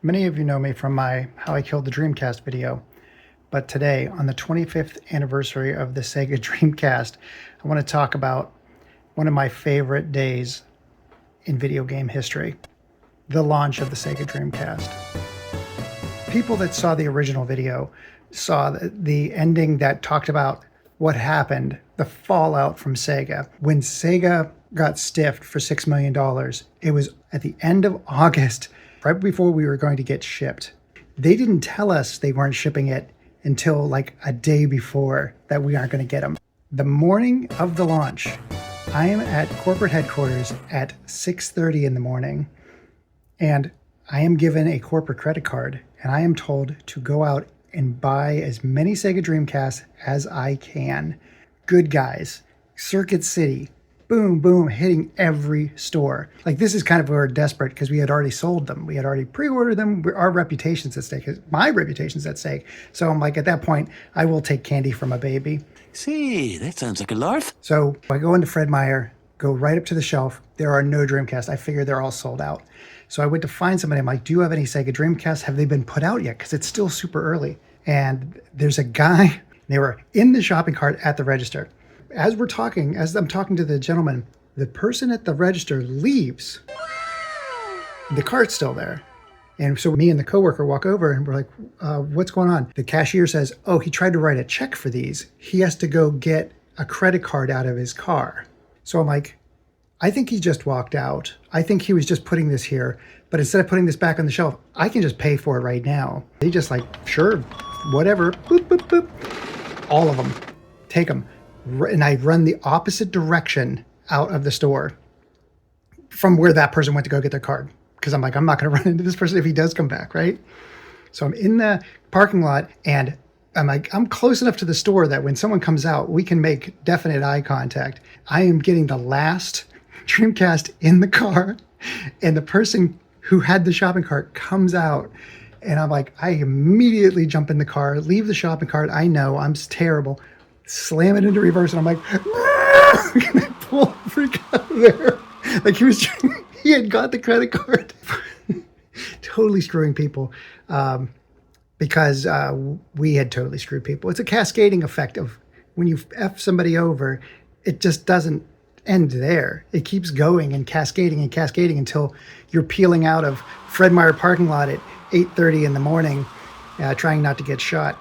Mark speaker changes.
Speaker 1: Many of you know me from my How I Killed the Dreamcast video, but today, on the 25th anniversary of the Sega Dreamcast, I want to talk about one of my favorite days in video game history, the launch of the Sega Dreamcast. People that saw the original video saw the ending that talked about what happened, the fallout from Sega. When Sega got stiffed for $6 million, it was at the end of August, right before we were going to get shipped. They didn't tell us they weren't shipping it until like a day before that we aren't going to get them. The morning of the launch, I am at corporate headquarters at 6:30 in the morning, and I am given a corporate credit card, and I am told to go out and buy as many Sega Dreamcasts as I can. Good guys, Circuit City, boom, boom, hitting every store. Like, this is kind of where we're desperate because we had already sold them. We had already pre-ordered them. Our reputation's at stake. My reputation's at stake. So I'm like, at that point, I will take candy from a baby.
Speaker 2: See, that sounds like a larf.
Speaker 1: So I go into Fred Meyer, go right up to the shelf. There are no Dreamcasts. I figure they're all sold out. So I went to find somebody. I'm like, do you have any Sega Dreamcasts? Have they been put out yet? Because it's still super early. And there's a guy, they were in the shopping cart at the register. As I'm talking to the gentleman, the person at the register leaves. The cart's still there. And so me and the coworker walk over and we're like, what's going on? The cashier says, oh, he tried to write a check for these. He has to go get a credit card out of his car. So I'm like, I think he just walked out. I think he was just putting this here. But instead of putting this back on the shelf, I can just pay for it right now. He just like, sure, whatever. Boop, boop, boop. All of them. Take them. And I run the opposite direction out of the store from where that person went to go get their card. Because I'm like, I'm not going to run into this person if he does come back, right? So I'm in the parking lot and I'm like, I'm close enough to the store that when someone comes out, we can make definite eye contact. I am getting the last Dreamcast in the car, and the person who had the shopping cart comes out, and I'm like, I immediately jump in the car, leave the shopping cart. I know I'm terrible. Slam it into reverse, and I'm like, and I pull the freak out of there. Like he had got the credit card. Totally screwing people, because we had totally screwed people. It's a cascading effect of when you F somebody over, it just doesn't end there. It keeps going and cascading until you're peeling out of Fred Meyer parking lot at 8:30 in the morning, trying not to get shot.